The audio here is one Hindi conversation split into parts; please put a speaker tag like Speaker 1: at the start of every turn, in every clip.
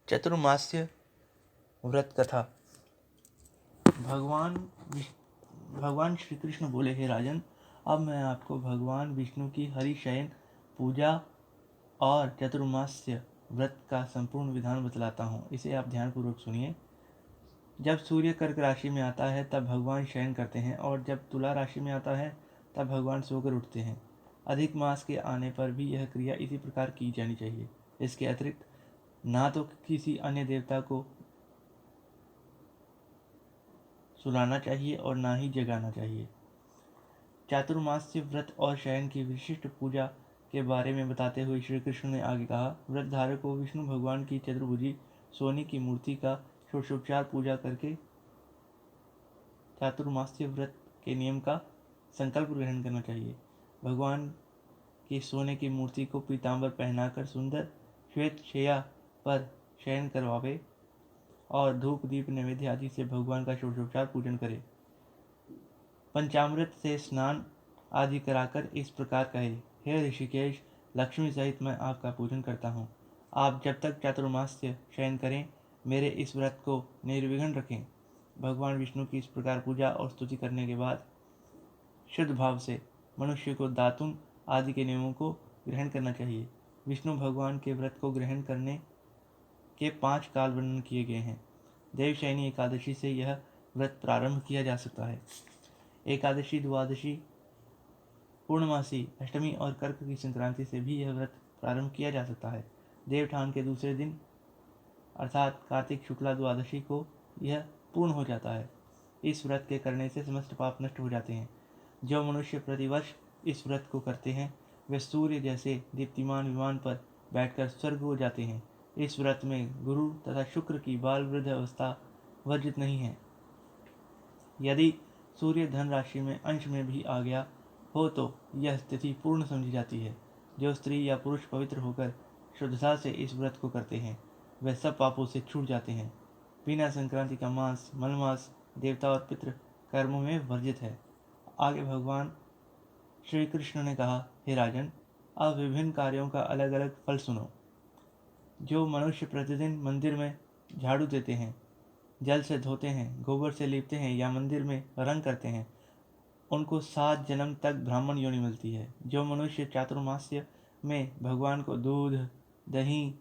Speaker 1: चतुर्मास्य व्रत कथा। भगवान श्री कृष्ण बोले, हे राजन, अब मैं आपको भगवान विष्णु की हरिशयन पूजा और चतुर्मास्य व्रत का संपूर्ण विधान बतलाता हूँ। इसे आप ध्यानपूर्वक सुनिए। जब सूर्य कर्क राशि में आता है तब भगवान शयन करते हैं, और जब तुला राशि में आता है तब भगवान सोकर उठते हैं। अधिक मास के आने पर भी यह क्रिया इसी प्रकार की जानी चाहिए। इसके अतिरिक्त ना तो किसी अन्य देवता को सुलाना चाहिए और ना ही जगाना चाहिए। चातुर्मास्य व्रत और शयन की विशिष्ट पूजा के बारे में बताते हुए श्री कृष्ण ने आगे कहा, व्रत धारक को विष्णु भगवान की चतुर्भुजी सोने की मूर्ति का षोडशोपचार पूजा करके चातुर्मास्य व्रत के नियम का संकल्प ग्रहण करना चाहिए। भगवान की सोने की मूर्ति को पीतांबर पहनाकर सुंदर श्वेत शैया पर शयन करवावे और धूप दीप नैवेद्य आदि से भगवान का षोडशोपचार पूजन करे। पंचामृत से स्नान आदि कराकर इस प्रकार कहे, हे ऋषिकेश, लक्ष्मी सहित मैं आपका पूजन करता हूँ। आप जब तक चातुर्मास्य शयन करें, मेरे इस व्रत को निर्विघ्न रखें। भगवान विष्णु की इस प्रकार पूजा और स्तुति करने के बाद शुद्ध भाव से मनुष्य को दातुन आदि के नियमों को ग्रहण करना चाहिए। विष्णु भगवान के व्रत को ग्रहण करने के 5 काल वर्णन किए गए हैं। देवशयनी एकादशी से यह व्रत प्रारंभ किया जा सकता है। एकादशी, द्वादशी, पूर्णमासी, अष्टमी और कर्क की संक्रांति से भी यह व्रत प्रारंभ किया जा सकता है। देवठान के दूसरे दिन अर्थात कार्तिक शुक्ला द्वादशी को यह पूर्ण हो जाता है। इस व्रत के करने से समस्त पाप नष्ट हो जाते हैं। जो मनुष्य प्रतिवर्ष इस व्रत को करते हैं वे सूर्य जैसे दीप्तिमान विमान पर बैठकर स्वर्ग हो जाते हैं। इस व्रत में गुरु तथा शुक्र की बाल वृद्ध अवस्था वर्जित नहीं है। यदि सूर्य धन राशि में अंश में भी आ गया हो तो यह स्थिति पूर्ण समझी जाती है। जो स्त्री या पुरुष पवित्र होकर शुद्धता से इस व्रत को करते हैं वे सब पापों से छूट जाते हैं। बिना संक्रांति का मांस, मलमास देवता और पितृ कर्मों में वर्जित है। आगे भगवान श्री कृष्ण ने कहा, हे राजन, अब विभिन्न कार्यों का अलग अलग फल सुनो। जो मनुष्य प्रतिदिन मंदिर में झाड़ू देते हैं, जल से धोते हैं, गोबर से लीपते हैं या मंदिर में रंग करते हैं, उनको 7 जन्म तक ब्राह्मण योनि मिलती है। जो मनुष्य चातुर्मास्य में भगवान को दूध, दही,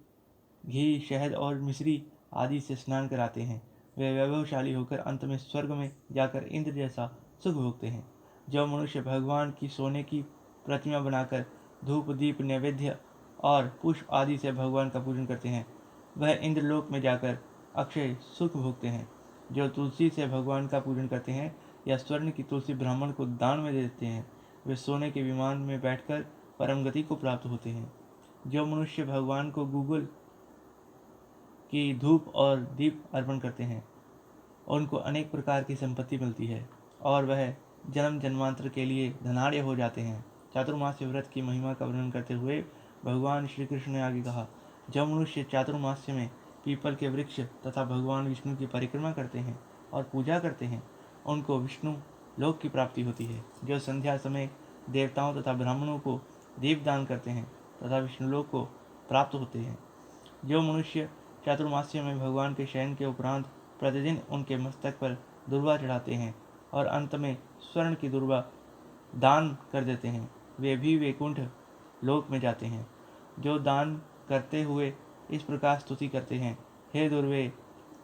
Speaker 1: घी, शहद और मिश्री आदि से स्नान कराते हैं वे वैभवशाली होकर अंत में स्वर्ग में जाकर इंद्र जैसा सुख भोगते हैं। जो मनुष्य भगवान की सोने की प्रतिमा बनाकर धूप दीप नैवेद्य और पुष्प आदि से भगवान का पूजन करते हैं वह इंद्रलोक में जाकर अक्षय सुख भोगते हैं। जो तुलसी से भगवान का पूजन करते हैं या स्वर्ण की तुलसी ब्राह्मण को दान में देते हैं वे सोने के विमान में बैठकर परम गति को प्राप्त होते हैं। जो मनुष्य भगवान को गूगल की धूप और दीप अर्पण करते हैं उनको अनेक प्रकार की संपत्ति मिलती है और वह जन्म जन्मांतर के लिए धनाढ़ हो जाते हैं। चातुर्मास्य व्रत की महिमा का वर्णन करते हुए भगवान श्री कृष्ण ने आगे कहा, जो मनुष्य चातुर्मास्य में पीपल के वृक्ष तथा भगवान विष्णु की परिक्रमा करते हैं और पूजा करते हैं उनको विष्णु लोक की प्राप्ति होती है। जो संध्या समय देवताओं तथा ब्राह्मणों को दीपदान करते हैं तथा विष्णु लोक को प्राप्त होते हैं। जो मनुष्य चातुर्मास्य में भगवान के शयन के उपरांत प्रतिदिन उनके मस्तक पर दुर्वा चढ़ाते हैं और अंत में स्वर्ण की दुर्वा दान कर देते हैं वे भी वैकुंठ लोक में जाते हैं। जो दान करते हुए इस प्रकार स्तुति करते हैं, हे दुर्वे,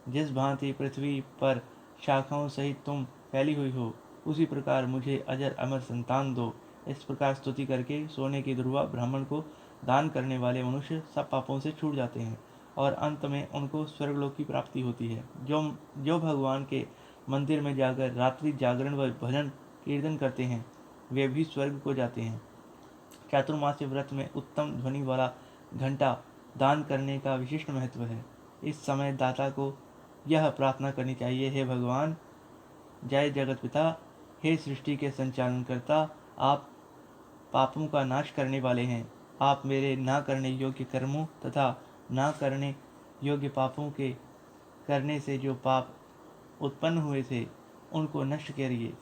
Speaker 1: जिस भांति पृथ्वी पर शाखाओं सहित तुम फैली हुई हो उसी प्रकार मुझे अजर अमर संतान दो। इस प्रकार स्तुति करके सोने की दुर्वा ब्राह्मण को दान करने वाले मनुष्य सब पापों से छूट जाते हैं और अंत में उनको स्वर्गलोक की प्राप्ति होती है। जो भगवान के मंदिर में जाकर रात्रि जागरण व भजन कीर्तन करते हैं वे भी स्वर्ग को जाते हैं। चातुर्मास्य व्रत में उत्तम ध्वनि वाला घंटा दान करने का विशिष्ट महत्व है। इस समय दाता को यह प्रार्थना करनी चाहिए, हे भगवान, जय जगत पिता, हे सृष्टि के संचालन करता, आप पापों का नाश करने वाले हैं। आप मेरे ना करने योग्य कर्मों तथा ना करने योग्य पापों के करने से जो पाप उत्पन्न हुए थे उनको नष्ट करिए।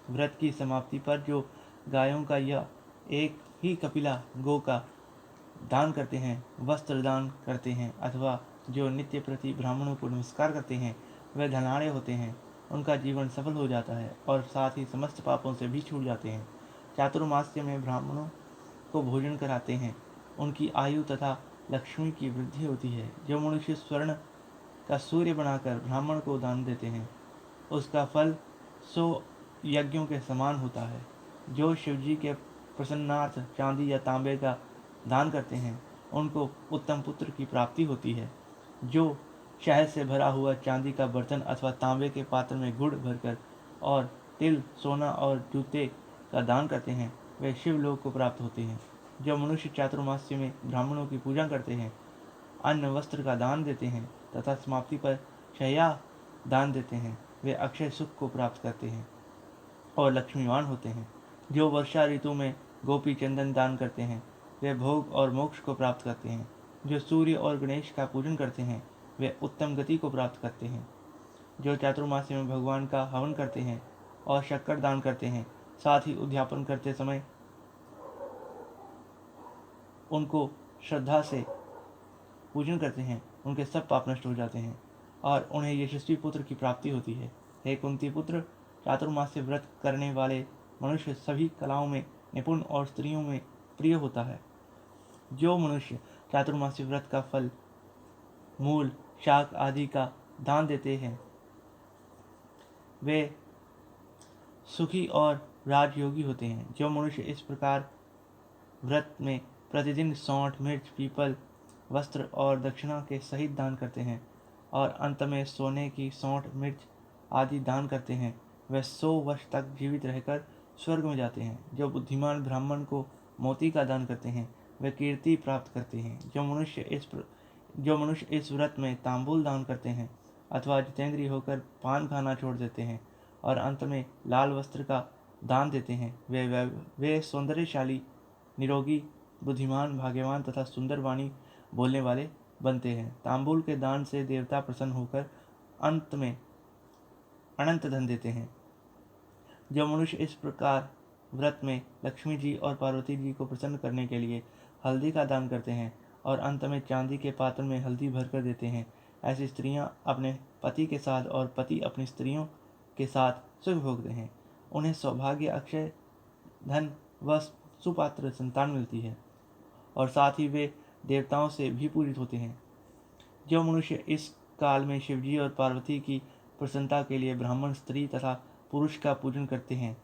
Speaker 1: व्रत की समाप्ति पर जो गायों का या एक ही कपिला गो का दान करते हैं, वस्त्र दान करते हैं अथवा जो नित्य प्रति ब्राह्मणों को नमस्कार करते हैं वे धनाढ़ होते हैं, उनका जीवन सफल हो जाता है और साथ ही समस्त पापों से भी छूट जाते हैं। चातुर्मास्य में ब्राह्मणों को भोजन कराते हैं, उनकी आयु तथा लक्ष्मी की वृद्धि होती है। जो मनुष्य स्वर्ण का सूर्य बनाकर ब्राह्मण को दान देते हैं, उसका फल 100 यज्ञों के समान होता है। जो शिवजी के प्रसन्नार्थ चांदी या तांबे का दान करते हैं, उनको उत्तम पुत्र की प्राप्ति होती है। जो शहद से भरा हुआ चांदी का बर्तन अथवा तांबे के पात्र में गुड़ भरकर और तिल, सोना और जूते का दान करते हैं, वे शिवलोक को प्राप्त होते हैं। जो मनुष्य चातुर्मास्य में ब्राह्मणों की पूजा करते हैं, अन्न वस्त्र का दान देते हैं तथा समाप्ति पर शय्या दान देते हैं, वे अक्षय सुख को प्राप्त करते हैं और लक्ष्मीवान होते हैं। जो वर्षा ऋतु में गोपी चंदन दान करते हैं, वे भोग और मोक्ष को प्राप्त करते हैं। जो सूर्य और गणेश का पूजन करते हैं, वे उत्तम गति को प्राप्त करते हैं। जो चातुर्मास्य में भगवान का हवन करते हैं और शक्कर दान करते हैं, साथ ही उद्यापन करते समय उनको श्रद्धा से पूजन करते हैं, उनके सब पाप नष्ट हो जाते हैं और उन्हें यशस्वी पुत्र की प्राप्ति होती है। हे कुंती पुत्र, चातुर्मास्य व्रत करने वाले मनुष्य सभी कलाओं में निपुण और स्त्रियों में प्रिय होता है। जो मनुष्य चातुर्मास्य व्रत का फल, मूल, शाक आदि का दान देते हैं, वे सुखी और राजयोगी होते हैं। जो मनुष्य इस प्रकार व्रत में प्रतिदिन सौंठ, मिर्च, पीपल, वस्त्र और दक्षिणा के सहित दान करते हैं और अंत में सोने की सौंठ, मिर्च आदि दान करते हैं, वे 100 वर्ष तक जीवित रहकर स्वर्ग में जाते हैं। जो बुद्धिमान ब्राह्मण को मोती का दान करते हैं, वे कीर्ति प्राप्त करते हैं। जो मनुष्य इस व्रत में तांबूल दान करते हैं अथवा जितेंद्रिय होकर पान खाना छोड़ देते हैं और अंत में लाल वस्त्र का दान देते हैं, वे सौंदर्यशाली, निरोगी, बुद्धिमान, भाग्यवान तथा सुंदर वाणी बोलने वाले बनते हैं। तांबूल के दान से देवता प्रसन्न होकर अंत में अनंत धन देते हैं। जो मनुष्य इस प्रकार व्रत में लक्ष्मी जी और पार्वती जी को प्रसन्न करने के लिए हल्दी का दान करते हैं और अंत में चांदी के पात्र में हल्दी भरकर देते हैं, ऐसी स्त्रियां अपने पति के साथ और पति अपनी स्त्रियों के साथ सुख भोगते हैं। उन्हें सौभाग्य, अक्षय धन व सुपात्र संतान मिलती है और साथ ही वे देवताओं से भी पूजित होते हैं। जो मनुष्य इस काल में शिवजी और पार्वती की प्रसन्नता के लिए ब्राह्मण, स्त्री तथा पुरुष का पूजन करते हैं,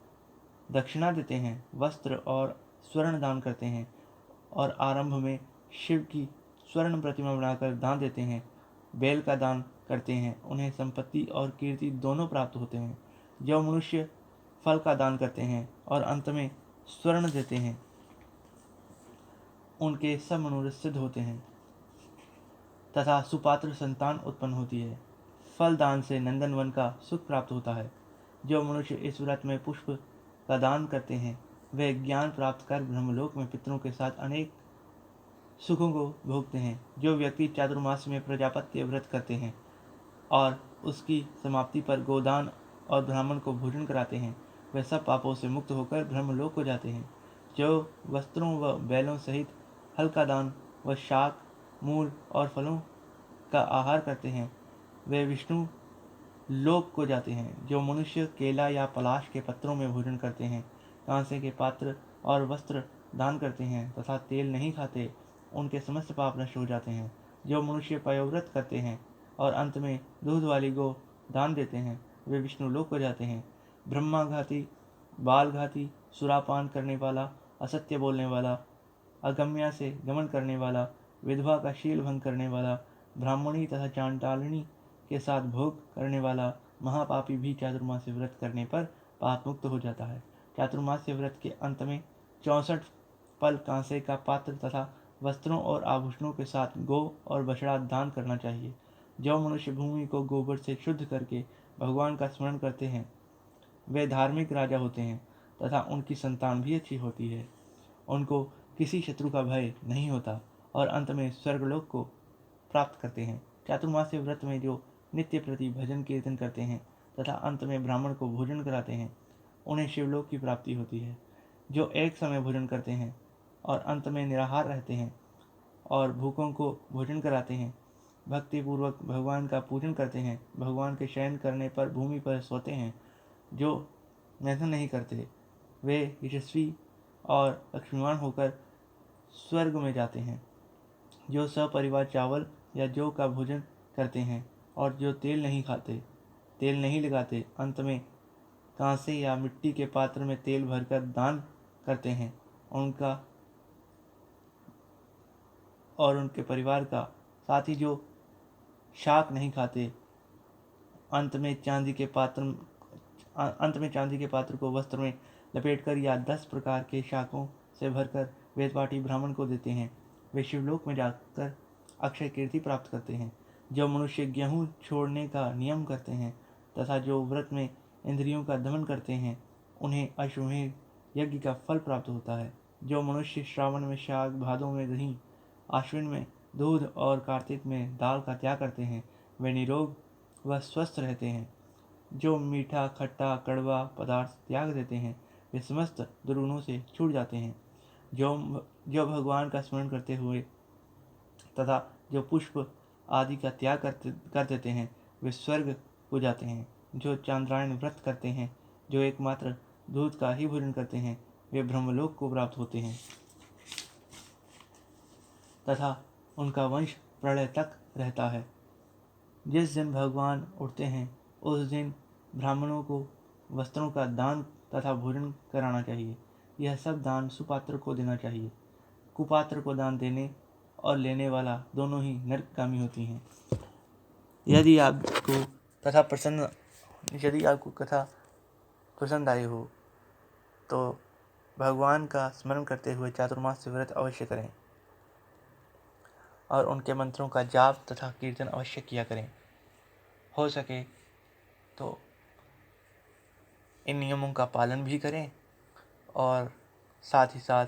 Speaker 1: दक्षिणा देते हैं, वस्त्र और स्वर्ण दान करते हैं और आरंभ में शिव की स्वर्ण प्रतिमा बनाकर दान देते हैं, बेल का दान करते हैं, उन्हें संपत्ति और कीर्ति दोनों प्राप्त होते हैं। जो मनुष्य फल का दान करते हैं और अंत में स्वर्ण देते हैं, उनके सब मनोरथ सिद्ध होते हैं तथा सुपात्र संतान उत्पन्न होती है। फल दान से नंदनवन का सुख प्राप्त होता है। जो मनुष्य इस व्रत में पुष्प का दान करते हैं, वे ज्ञान प्राप्त कर ब्रह्मलोक में पितरों के साथ अनेक सुखों को भोगते हैं। जो व्यक्ति चातुर्मास में प्रजापत्य व्रत करते हैं और उसकी समाप्ति पर गोदान और ब्राह्मण को भोजन कराते हैं, वे सब पापों से मुक्त होकर ब्रह्मलोक को जाते हैं। जो वस्त्रों व बैलों सहित हल्का दान व शाक, मूल और फलों का आहार करते हैं, वे विष्णु लोक को जाते हैं। जो मनुष्य केला या पलाश के पत्रों में भोजन करते हैं, कांसे के पात्र और वस्त्र दान करते हैं तथा तेल नहीं खाते, उनके समस्त पाप नष्ट हो जाते हैं। जो मनुष्य पयोव्रत करते हैं और अंत में दूध वाली गो दान देते हैं, वे विष्णु लोक को जाते हैं। ब्रह्माघाती, बालघाती, सुरापान करने वाला, असत्य बोलने वाला, अगम्या से गमन करने वाला, विधवा का शील भंग करने वाला, ब्राह्मणी तथा चांडालिनी के साथ भोग करने वाला महापापी भी चातुर्मास्य व्रत करने पर पाप मुक्त हो जाता है। चातुर्मास्य व्रत के अंत में 64 फल, कांसे का पात्र तथा वस्त्रों और आभूषणों के साथ गो और बछड़ा दान करना चाहिए। जो मनुष्य भूमि को गोबर से शुद्ध करके भगवान का स्मरण करते हैं, वे धार्मिक राजा होते हैं तथा उनकी संतान भी अच्छी होती है। उनको किसी शत्रु का भय नहीं होता और अंत में स्वर्गलोक को प्राप्त करते हैं। चातुर्मास्य व्रत में जो नित्य प्रति भजन कीर्तन करते हैं तथा अंत में ब्राह्मण को भोजन कराते हैं, उन्हें शिवलोक की प्राप्ति होती है। जो एक समय भोजन करते हैं और अंत में निराहार रहते हैं और भूखों को भोजन कराते हैं, भक्तिपूर्वक भगवान का पूजन करते हैं, भगवान के शयन करने पर भूमि पर सोते हैं। जो ऐसा नहीं करते वे यशस्वी और लक्ष्मीवान होकर स्वर्ग में जाते हैं। जो सपरिवार चावल या जौ का भोजन करते हैं और जो तेल नहीं लगाते, अंत में कांसे या मिट्टी के पात्र में तेल भरकर दान करते हैं, उनका और उनके परिवार का। साथ ही जो शाक नहीं खाते, अंत में चांदी के पात्र को वस्त्र में लपेटकर या 10 प्रकार के शाकों से भरकर वेदपाठी ब्राह्मण को देते हैं, वे शिवलोक में जाकर अक्षय कीर्ति प्राप्त करते हैं। जो मनुष्य गेहूं छोड़ने का नियम करते हैं तथा जो व्रत में इंद्रियों का दमन करते हैं, उन्हें अश्वमेध यज्ञ का फल प्राप्त होता है। जो मनुष्य श्रावण में शाक, भादों में दही, आश्विन में दूध और कार्तिक में दाल का त्याग करते हैं, वे निरोग व स्वस्थ रहते हैं। जो मीठा, खट्टा, कड़वा पदार्थ त्याग देते हैं, वे समस्त दुर्गुणों से छूट जाते हैं। जो भगवान का स्मरण करते हुए तथा जो पुष्प आदि का त्याग कर देते हैं, वे स्वर्ग को जाते हैं। जो चांद्रायण व्रत करते हैं, जो एकमात्र दूध का ही भोजन करते हैं, वे ब्रह्मलोक को प्राप्त होते हैं तथा उनका वंश प्रलय तक रहता है। जिस दिन भगवान उठते हैं, उस दिन ब्राह्मणों को वस्त्रों का दान तथा भोजन कराना चाहिए। यह सब दान सुपात्र को देना चाहिए। कुपात्र को दान देने और लेने वाला दोनों ही नरकगामी होती हैं। यदि आपको कथा पसंद आई हो तो भगवान का स्मरण करते हुए चातुर्मास्य व्रत अवश्य करें और उनके मंत्रों का जाप तथा कीर्तन अवश्य किया करें। हो सके तो इन नियमों का पालन भी करें और साथ ही साथ